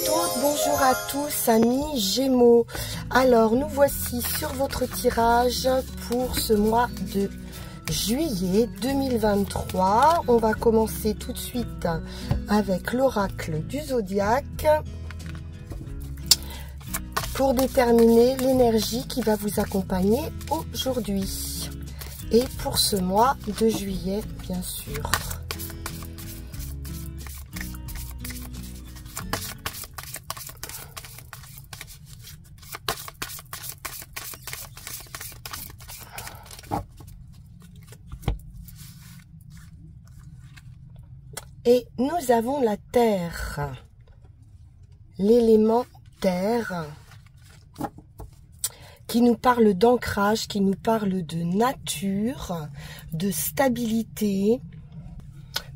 toutes, bonjour à tous amis Gémeaux. Alors nous voici sur votre tirage pour ce mois de juillet 2023. On va commencer tout de suite avec l'oracle du zodiaque pour déterminer l'énergie qui va vous accompagner aujourd'hui et pour ce mois de juillet bien sûr. Et nous avons la terre, l'élément terre, qui nous parle d'ancrage, qui nous parle de nature, de stabilité,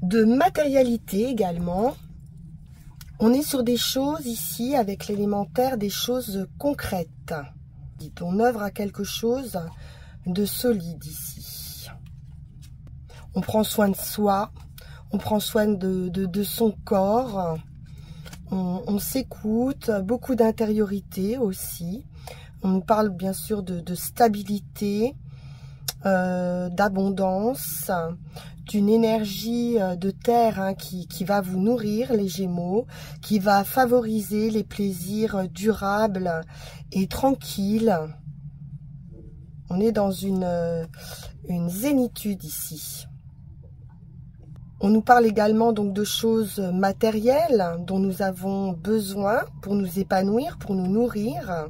de matérialité également. On est sur des choses ici, avec l'élément terre, des choses concrètes. On œuvre à quelque chose de solide ici. On prend soin de soi. On prend soin de son corps, on s'écoute, beaucoup d'intériorité aussi. On nous parle bien sûr de stabilité, d'abondance, d'une énergie de terre qui va vous nourrir les Gémeaux, qui va favoriser les plaisirs durables et tranquilles. On est dans une zénitude ici. On nous parle également donc de choses matérielles dont nous avons besoin pour nous épanouir, pour nous nourrir,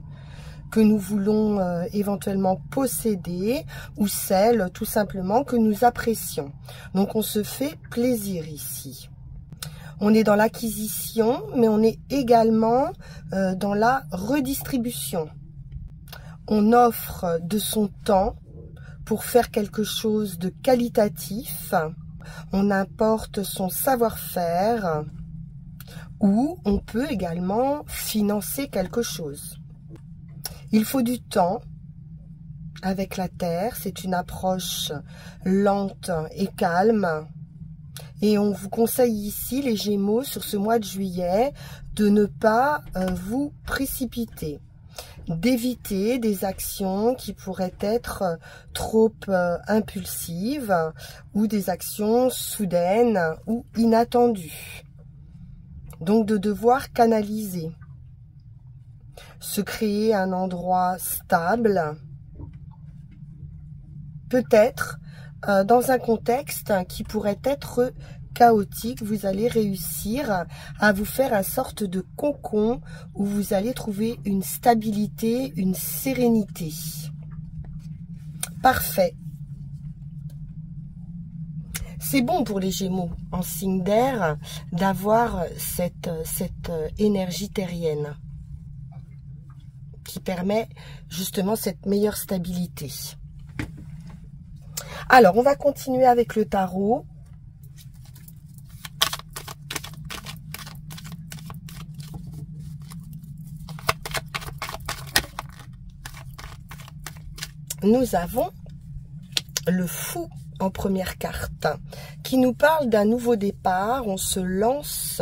que nous voulons éventuellement posséder ou celles tout simplement que nous apprécions. Donc on se fait plaisir ici. On est dans l'acquisition, mais on est également dans la redistribution. On offre de son temps pour faire quelque chose de qualitatif. On apporte son savoir-faire ou on peut également financer quelque chose. Il faut du temps avec la terre, c'est une approche lente et calme. Et on vous conseille ici, les Gémeaux, sur ce mois de juillet, de ne pas vous précipiter. D'éviter des actions qui pourraient être trop impulsives ou des actions soudaines ou inattendues. Donc de devoir canaliser, se créer un endroit stable, peut-être dans un contexte qui pourrait être chaotique. Vous allez réussir à vous faire une sorte de cocon où vous allez trouver une stabilité, une sérénité. Parfait. C'est bon pour les Gémeaux en signe d'air d'avoir cette énergie terrienne qui permet justement cette meilleure stabilité. Alors, on va continuer avec le tarot. Nous avons le fou en première carte qui nous parle d'un nouveau départ. On se lance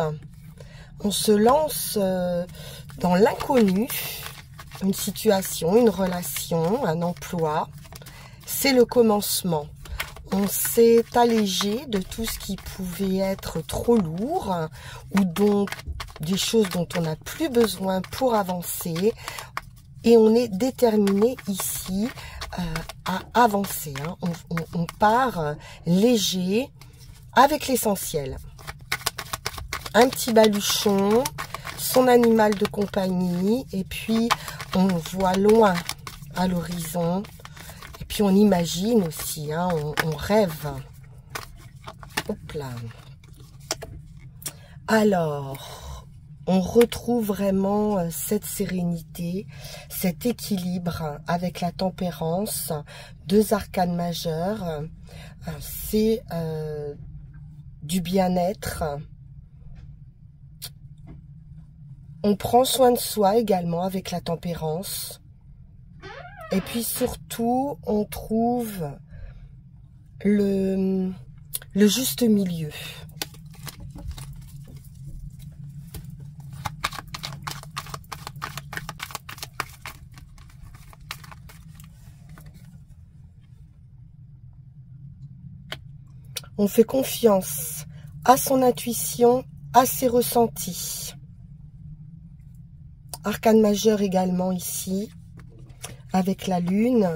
dans l'inconnu, une situation, une relation, un emploi. C'est le commencement. On s'est allégé de tout ce qui pouvait être trop lourd ou des choses dont on n'a plus besoin pour avancer. Et on est déterminé ici à avancer. On part léger avec l'essentiel. Un petit baluchon, son animal de compagnie, et puis on voit loin à l'horizon. Et puis on imagine aussi, on rêve. Hop là. Alors, on retrouve vraiment cette sérénité, cet équilibre avec la tempérance, deux arcanes majeures. C'est du bien-être. On prend soin de soi également avec la tempérance. Et puis surtout, on trouve le juste milieu. On fait confiance à son intuition, à ses ressentis. Arcane majeur également ici, avec la lune.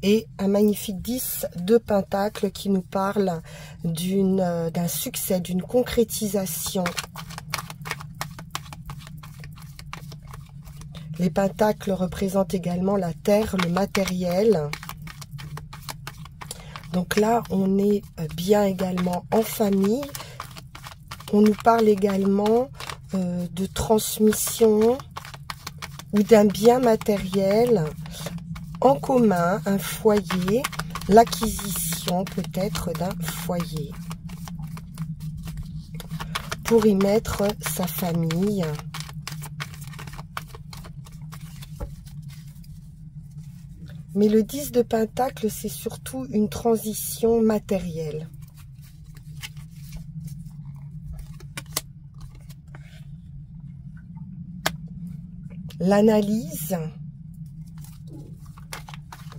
Et un magnifique 10 de pentacles qui nous parle d'un succès, d'une concrétisation. Les pentacles représentent également la terre, le matériel. Donc là, on est bien également en famille. On nous parle également de transmission ou d'un bien matériel en commun, un foyer, l'acquisition peut-être d'un foyer pour y mettre sa famille. Mais le 10 de Pentacle, c'est surtout une transition matérielle. L'analyse,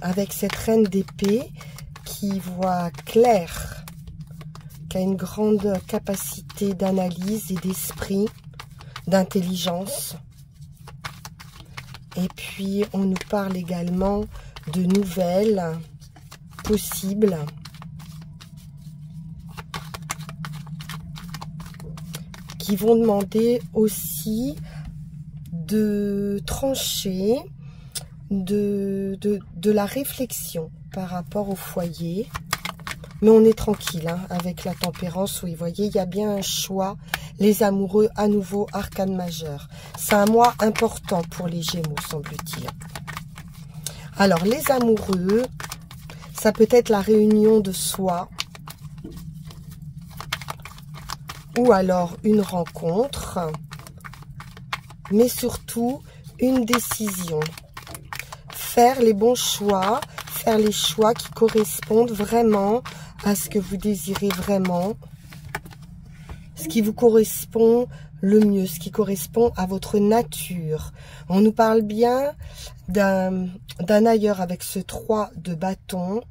avec cette reine d'épée qui voit clair, qui a une grande capacité d'analyse et d'esprit, d'intelligence. Et puis, on nous parle également de nouvelles possibles. Qui vont demander aussi de trancher de la réflexion par rapport au foyer. Mais on est tranquille hein, avec la tempérance. Oui, vous voyez, il y a bien un choix. Les amoureux, à nouveau, arcane majeur. C'est un mois important pour les Gémeaux, semble-t-il. Alors, les amoureux, ça peut être la réunion de soi. Ou alors une rencontre. Mais surtout, une décision. Faire les bons choix. Faire les choix qui correspondent vraiment à ce que vous désirez vraiment. Ce qui vous correspond le mieux, ce qui correspond à votre nature. On nous parle bien d'un ailleurs avec ce 3 de bâton,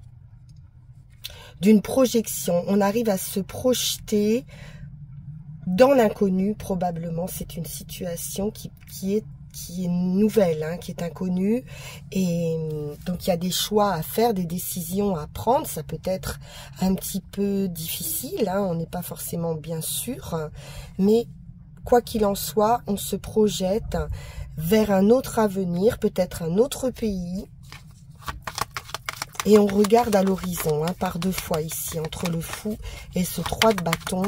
d'une projection. On arrive à se projeter dans l'inconnu, probablement. C'est une situation qui est nouvelle, hein, qui est inconnue. Et donc, il y a des choix à faire, des décisions à prendre. Ça peut être un petit peu difficile, hein, on n'est pas forcément bien sûr. Mais quoi qu'il en soit, on se projette vers un autre avenir, peut-être un autre pays. Et on regarde à l'horizon, hein, par deux fois ici, entre le fou et ce 3 de bâton.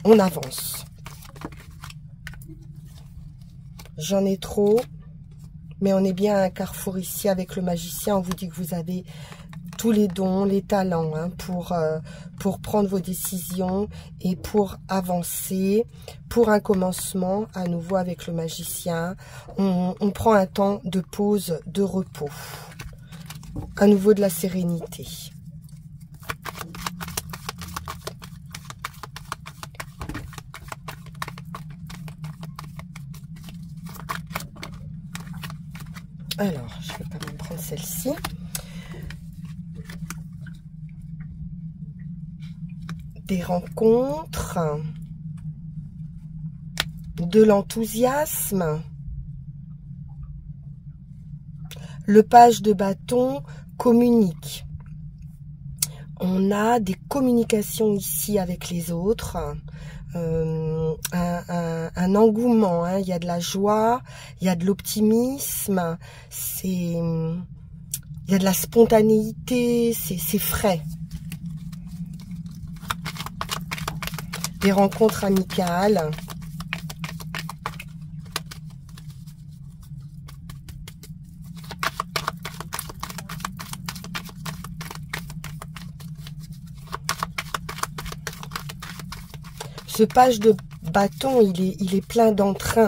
On avance. J'en ai trop, mais on est bien à un carrefour ici avec le magicien. On vous dit que vous avez tous les dons, les talents hein, pour prendre vos décisions et pour avancer. Pour un commencement, à nouveau avec le magicien, on prend un temps de pause, de repos. À nouveau de la sérénité. Alors, je vais quand même prendre celle-ci. Des rencontres, de l'enthousiasme. Le page de bâton communique. On a des communications ici avec les autres. Un engouement, hein. Il y a de la joie, il y a de l'optimisme, il y a de la spontanéité, c'est frais. Des rencontres amicales. Ce page de bâton, il est plein d'entrain.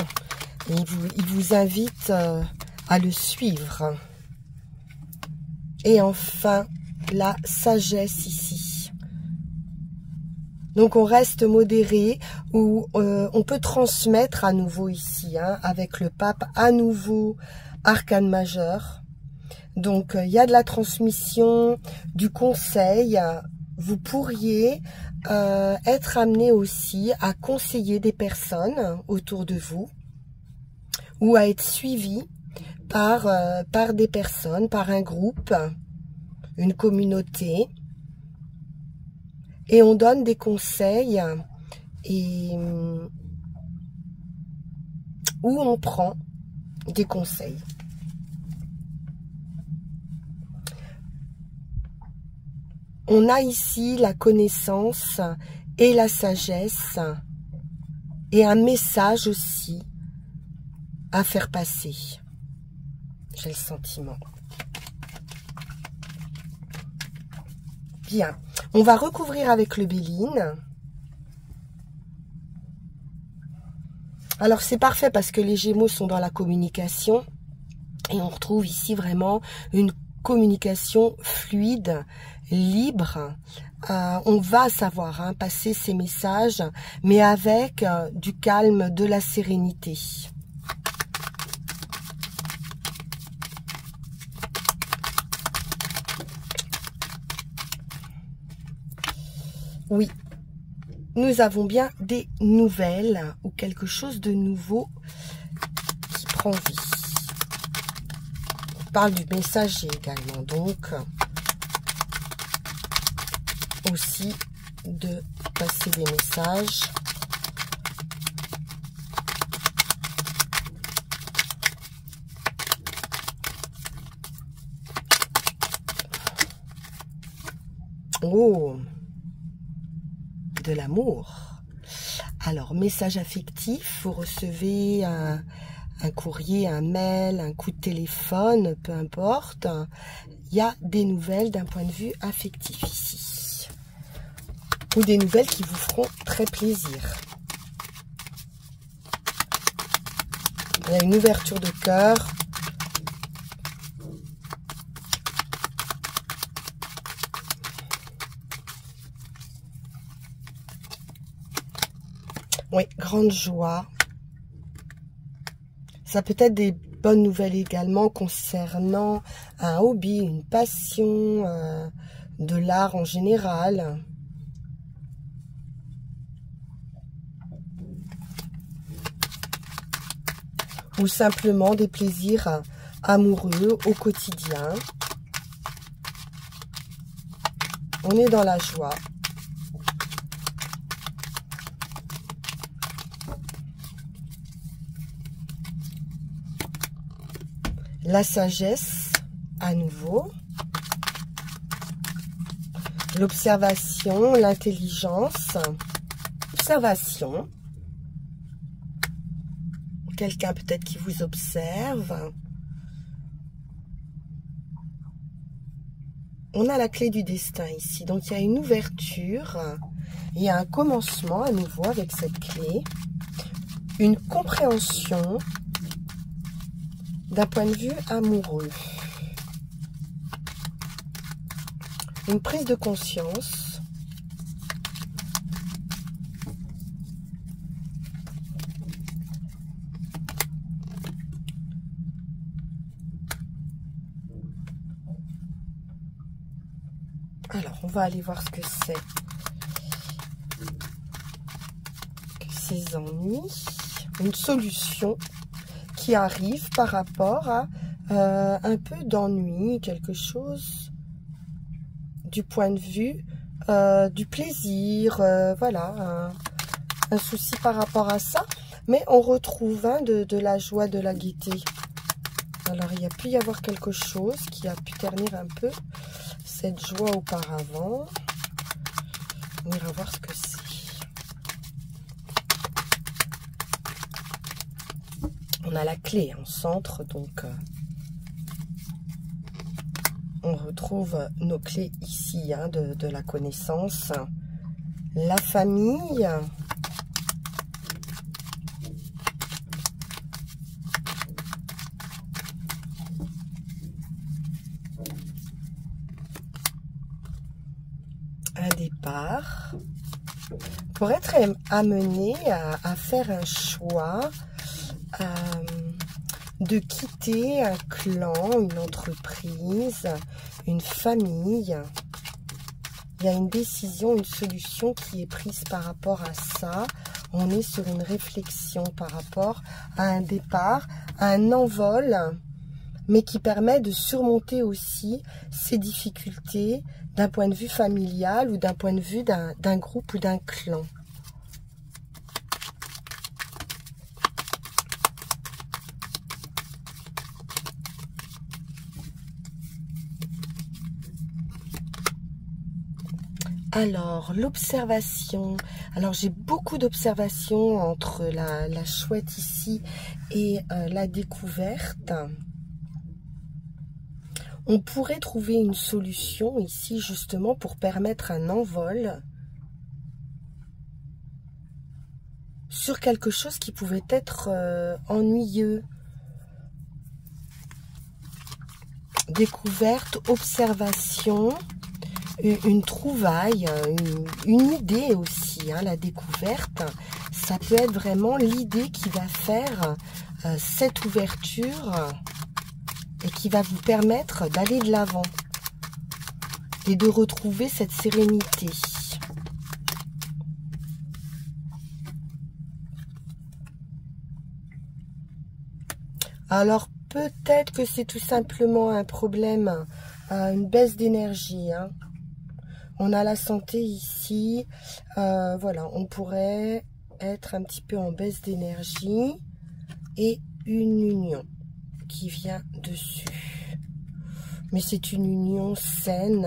Il vous invite à le suivre. Et enfin, la sagesse ici. Donc, on reste modéré ou on peut transmettre à nouveau ici, hein, avec le pape, à nouveau, arcane majeur. Donc, il y a de la transmission, du conseil. Vous pourriez être amené aussi à conseiller des personnes autour de vous ou à être suivi par des personnes, par un groupe, une communauté. Et on donne des conseils et où on prend des conseils. On a ici la connaissance et la sagesse et un message aussi à faire passer. J'ai le sentiment. Bien, on va recouvrir avec le Béline. Alors c'est parfait parce que les Gémeaux sont dans la communication et on retrouve ici vraiment une communication fluide, libre. On va savoir passer ces messages, mais avec du calme, de la sérénité. Oui, nous avons bien des nouvelles ou quelque chose de nouveau qui prend vie. On parle du messager également, donc aussi de passer des messages. Oh, de l'amour. Alors, message affectif, vous recevez un courrier, un mail, un coup de téléphone, peu importe. Il y a des nouvelles d'un point de vue affectif ici. Ou des nouvelles qui vous feront très plaisir. Il y a une ouverture de cœur. Oui, grande joie. Ça peut être des bonnes nouvelles également concernant un hobby, une passion, de l'art en général. Ou simplement des plaisirs amoureux au quotidien. On est dans la joie. La sagesse, à nouveau. L'observation, l'intelligence. Observation. Quelqu'un peut-être qui vous observe. On a la clé du destin ici. Donc, il y a une ouverture. Il y a un commencement à nouveau avec cette clé. Une compréhension d'un point de vue amoureux. Une prise de conscience. Alors, on va aller voir ce que c'est que ces ennuis. Une solution qui arrive par rapport à un peu d'ennui, quelque chose du point de vue du plaisir, voilà, un souci par rapport à ça, mais on retrouve de la joie, de la gaieté. Alors il y a pu y avoir quelque chose qui a pu ternir un peu cette joie auparavant. On ira voir ce que c'est. On a la clé en centre, donc on retrouve nos clés ici de la connaissance. La famille. Un départ. Pour être amené à faire un choix de quitter un clan, une entreprise, une famille. Il y a une décision, une solution qui est prise par rapport à ça. On est sur une réflexion par rapport à un départ, à un envol, mais qui permet de surmonter aussi ces difficultés d'un point de vue familial ou d'un point de vue d'un groupe ou d'un clan. Alors, l'observation. Alors, j'ai beaucoup d'observations entre la chouette ici et la découverte. On pourrait trouver une solution ici, justement, pour permettre un envol sur quelque chose qui pouvait être ennuyeux. Découverte, observation... Une trouvaille, une idée aussi, hein, la découverte, ça peut être vraiment l'idée qui va faire cette ouverture et qui va vous permettre d'aller de l'avant et de retrouver cette sérénité. Alors peut-être que c'est tout simplement un problème, une baisse d'énergie, hein. On a la santé ici, voilà, on pourrait être un petit peu en baisse d'énergie et une union qui vient dessus. Mais c'est une union saine.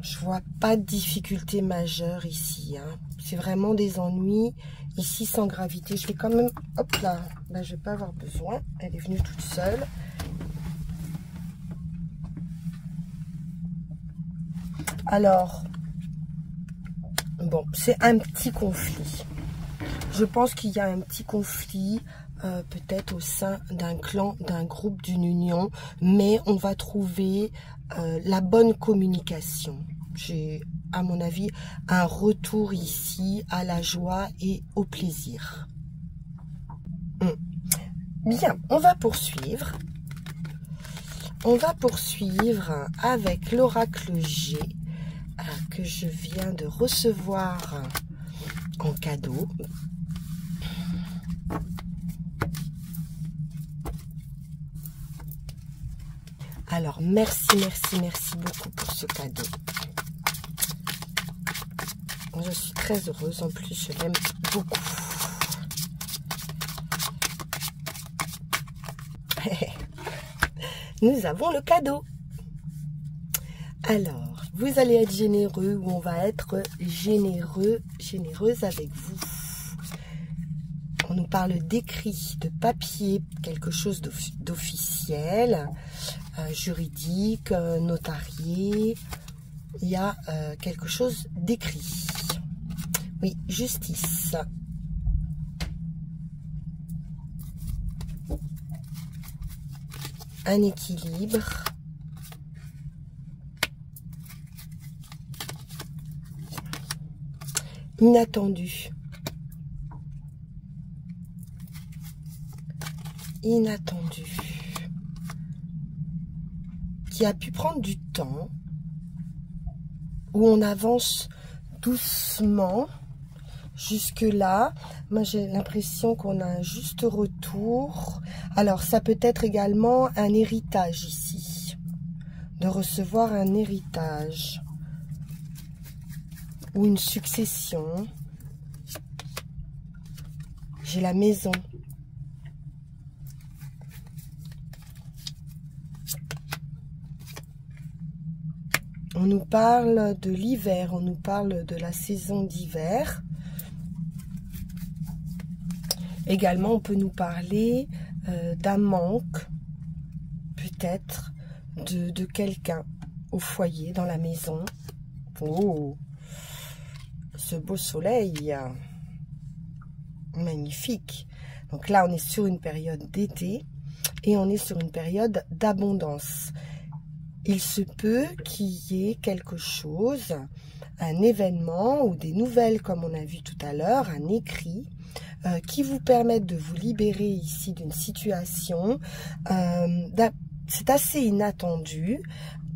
Je vois pas de difficulté majeure ici, hein. C'est vraiment des ennuis ici sans gravité. Je vais quand même, hop là, ben, je vais pas avoir besoin, elle est venue toute seule. Alors, bon, c'est un petit conflit. Je pense qu'il y a un petit conflit, peut-être au sein d'un clan, d'un groupe, d'une union, mais on va trouver la bonne communication. J'ai, à mon avis, un retour ici à la joie et au plaisir. Bien, on va poursuivre. On va poursuivre avec l'oracle G que je viens de recevoir en cadeau. Alors, merci beaucoup pour ce cadeau. Je suis très heureuse, en plus je l'aime beaucoup. Nous avons le cadeau. Alors, vous allez être généreux ou on va être généreuse avec vous. On nous parle d'écrit, de papier, quelque chose d'officiel, juridique, notarié. Il y a quelque chose d'écrit. Oui, justice. Un équilibre. Inattendu. Inattendu. Qui a pu prendre du temps. Où on avance doucement. Jusque-là, moi j'ai l'impression qu'on a un juste retour. Alors ça peut être également un héritage ici. De recevoir un héritage. Ou une succession. J'ai la maison. On nous parle de l'hiver, on nous parle de la saison d'hiver. Également, on peut nous parler d'un manque, peut-être, de quelqu'un au foyer, dans la maison. Oh, ce beau soleil, magnifique. Donc là, on est sur une période d'été et on est sur une période d'abondance. il se peut qu'il y ait quelque chose, un événement ou des nouvelles comme on a vu tout à l'heure, un écrit qui vous permettent de vous libérer ici d'une situation. C'est assez inattendu,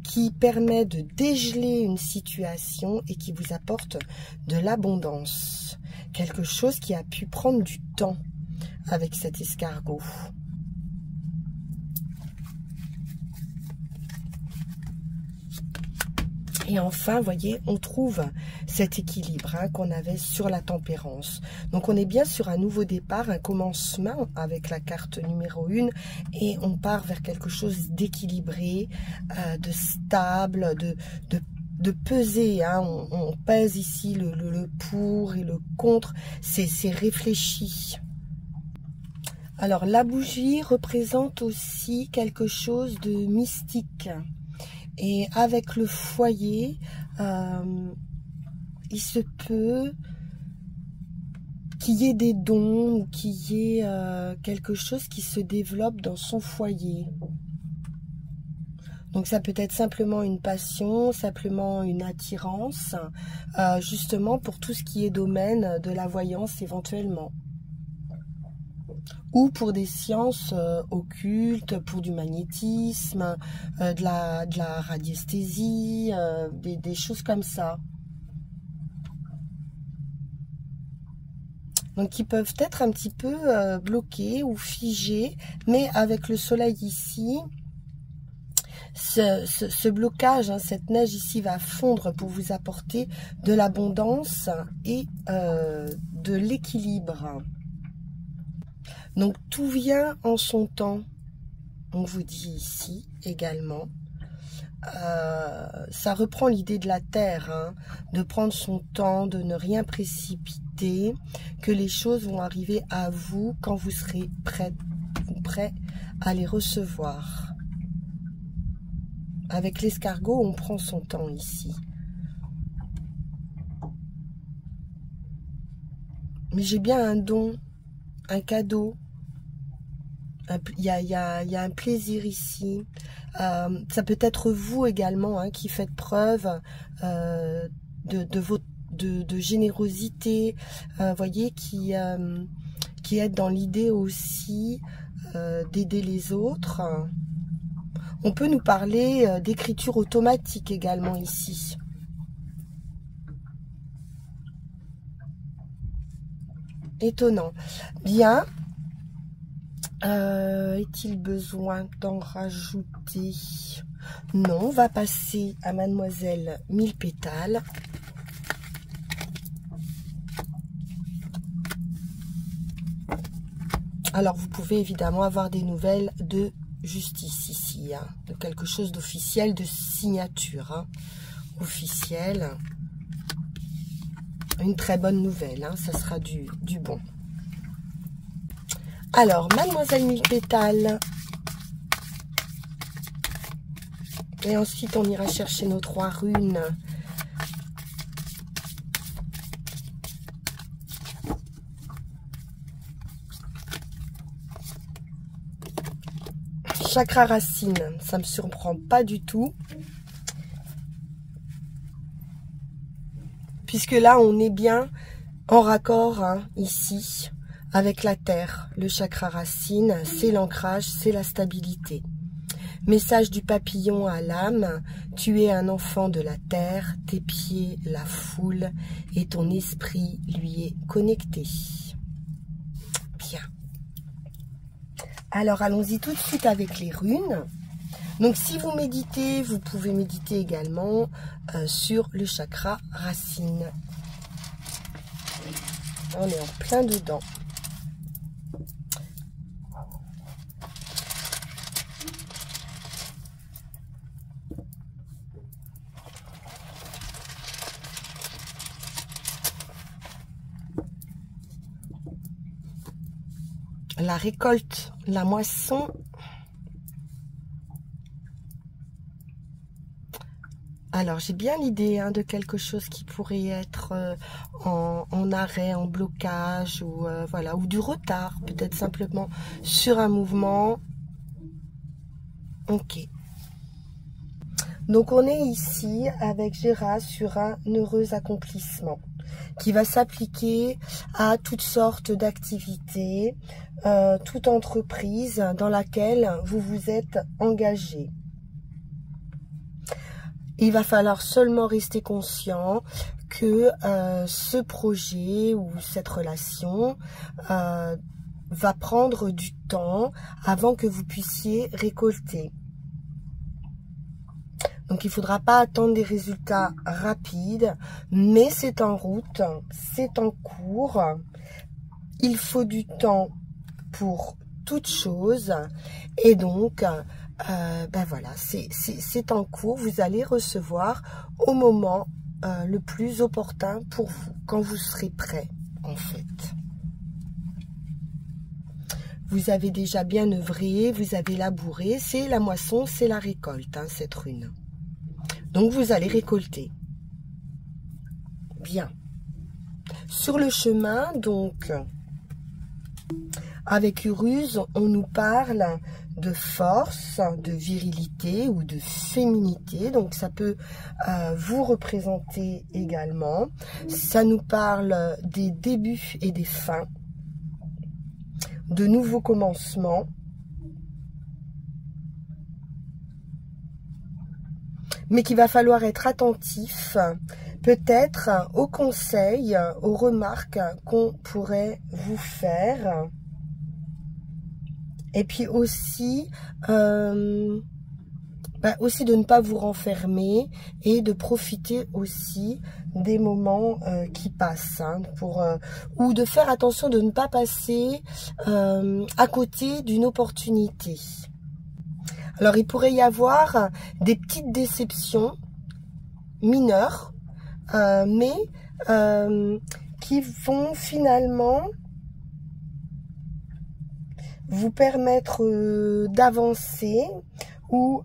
qui permet de dégeler une situation et qui vous apporte de l'abondance. Quelque chose qui a pu prendre du temps avec cet escargot. Et enfin, vous voyez, on trouve cet équilibre qu'on avait sur la tempérance. Donc, on est bien sur un nouveau départ, un commencement avec la carte numéro 1. Et on part vers quelque chose d'équilibré, de stable, de peser. On pèse ici le pour et le contre. C'est réfléchi. Alors, la bougie représente aussi quelque chose de mystique. Et avec le foyer, il se peut qu'il y ait des dons ou qu'il y ait quelque chose qui se développe dans son foyer. Donc ça peut être simplement une passion, simplement une attirance, justement pour tout ce qui est domaine de la voyance éventuellement. Ou pour des sciences occultes, pour du magnétisme, de la radiesthésie, des choses comme ça. Donc qui peuvent être un petit peu bloqués ou figés, mais avec le soleil ici, ce blocage, cette neige ici va fondre pour vous apporter de l'abondance et de l'équilibre. Donc, tout vient en son temps, on vous dit ici également. Ça reprend l'idée de la terre, de prendre son temps, de ne rien précipiter, que les choses vont arriver à vous quand vous serez prêt à les recevoir. Avec l'escargot, on prend son temps ici. Mais j'ai bien un don, un cadeau. Il y a un plaisir ici. Ça peut être vous également qui faites preuve de générosité, voyez, qui êtes dans l'idée aussi d'aider les autres. On peut nous parler d'écriture automatique également ici. Étonnant. Bien. Est-il besoin d'en rajouter? Non, on va passer à Mademoiselle 1000 pétales. Alors, vous pouvez évidemment avoir des nouvelles de justice ici, de quelque chose d'officiel, de signature officielle. Une très bonne nouvelle, ça sera du bon. Alors, Mademoiselle 1000 pétales. Et ensuite, on ira chercher nos 3 runes. Chakra racine, ça ne me surprend pas du tout. Puisque là, on est bien en raccord ici avec la terre. Le chakra racine, c'est l'ancrage, c'est la stabilité. Message du papillon à l'âme, tu es un enfant de la terre, tes pieds la foule et ton esprit lui est connecté. Bien. Alors allons-y tout de suite avec les runes. Donc si vous méditez, vous pouvez méditer également sur le chakra racine. On est en plein dedans. La récolte, la moisson. Alors, j'ai bien l'idée de quelque chose qui pourrait être en arrêt, en blocage, ou voilà, ou du retard, peut-être simplement sur un mouvement. Ok. Donc on est ici avec Gérard sur un heureux accomplissement qui va s'appliquer à toutes sortes d'activités, toute entreprise dans laquelle vous vous êtes engagé. Il va falloir seulement rester conscient que ce projet ou cette relation va prendre du temps avant que vous puissiez récolter. Donc, il ne faudra pas attendre des résultats rapides, mais c'est en route, c'est en cours. Il faut du temps pour toute chose. Et donc, ben voilà, c'est en cours. Vous allez recevoir au moment le plus opportun pour vous, quand vous serez prêt, en fait. Vous avez déjà bien œuvré, vous avez labouré. C'est la moisson, c'est la récolte, hein, cette rune. Donc, vous allez récolter. Bien. Sur le chemin, donc, avec Uruse, on nous parle de force, de virilité ou de féminité. Donc, ça peut vous représenter également. Ça nous parle des débuts et des fins, de nouveaux commencements. Mais qu'il va falloir être attentif, peut-être aux conseils, aux remarques qu'on pourrait vous faire. Et puis aussi, aussi de ne pas vous renfermer et de profiter aussi des moments qui passent. Hein, ou de faire attention de ne pas passer à côté d'une opportunité. Alors, il pourrait y avoir des petites déceptions mineures, mais qui vont finalement vous permettre d'avancer ou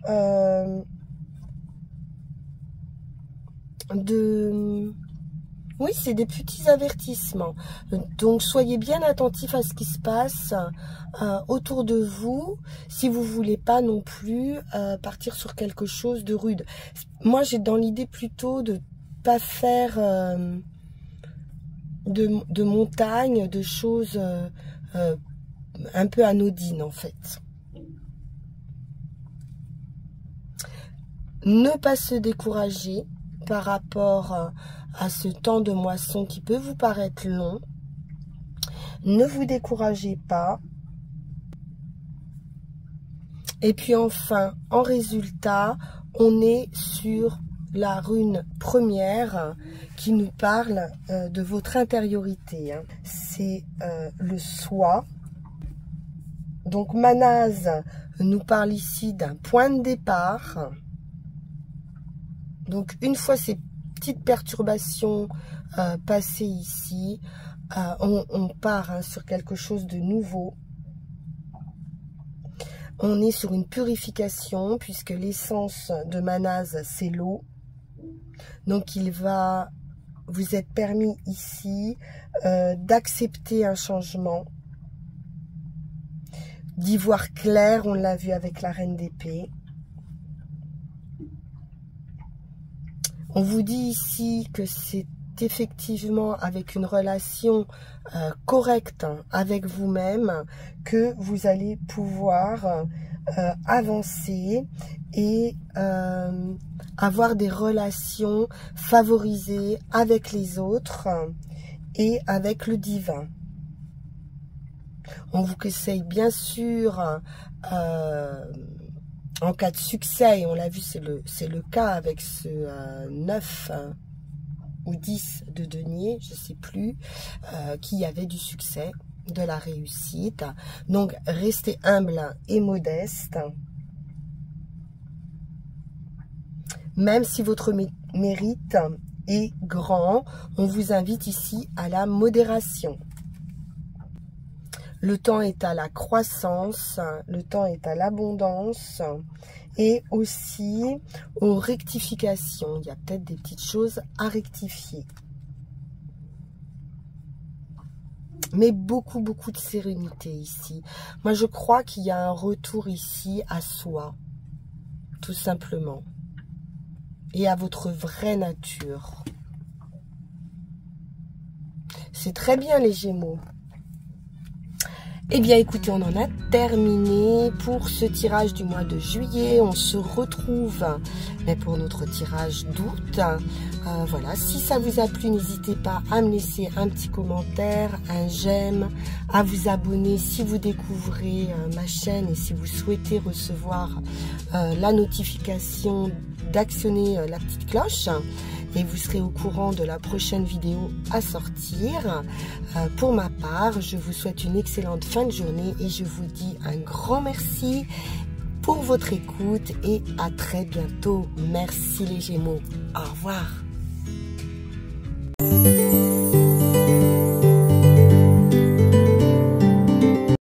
Oui, c'est des petits avertissements. Donc, soyez bien attentifs à ce qui se passe autour de vous, si vous voulez pas non plus partir sur quelque chose de rude. Moi, j'ai dans l'idée plutôt de pas faire de montagne, de choses un peu anodines, en fait. Ne pas se décourager par rapport à ce temps de moisson qui peut vous paraître long. Ne vous découragez pas. Et puis enfin, en résultat, on est sur la rune première qui nous parle de votre intériorité. Hein. C'est le soi. Donc Manaz nous parle ici d'un point de départ. Donc une fois ces petites perturbations passées ici, on part hein, sur quelque chose de nouveau. On est sur une purification puisque l'essence de Manaz c'est l'eau. Donc il va vous être permis ici d'accepter un changement, d'y voir clair, on l'a vu avec la reine d'épée. On vous dit ici que c'est effectivement avec une relation correcte avec vous-même que vous allez pouvoir avancer et avoir des relations favorisées avec les autres et avec le divin. On vous conseille bien sûr en cas de succès, et on l'a vu, c'est le cas avec ce 9 ou 10 de denier, je ne sais plus, qui avait du succès, de la réussite. Donc, restez humble et modeste. Même si votre mérite est grand, on vous invite ici à la modération. Le temps est à la croissance, le temps est à l'abondance et aussi aux rectifications. Il y a peut-être des petites choses à rectifier. Mais beaucoup de sérénité ici. Moi, je crois qu'il y a un retour ici à soi, tout simplement. et à votre vraie nature. C'est très bien les Gémeaux. Eh bien écoutez, on en a terminé pour ce tirage du mois de juillet. On se retrouve pour notre tirage d'août. Voilà, si ça vous a plu, n'hésitez pas à me laisser un petit commentaire, un j'aime, à vous abonner si vous découvrez ma chaîne et si vous souhaitez recevoir la notification d'actionner la petite cloche. Et vous serez au courant de la prochaine vidéo à sortir. Pour ma part, je vous souhaite une excellente fin de journée et je vous dis un grand merci pour votre écoute et à très bientôt. Merci les Gémeaux. Au revoir.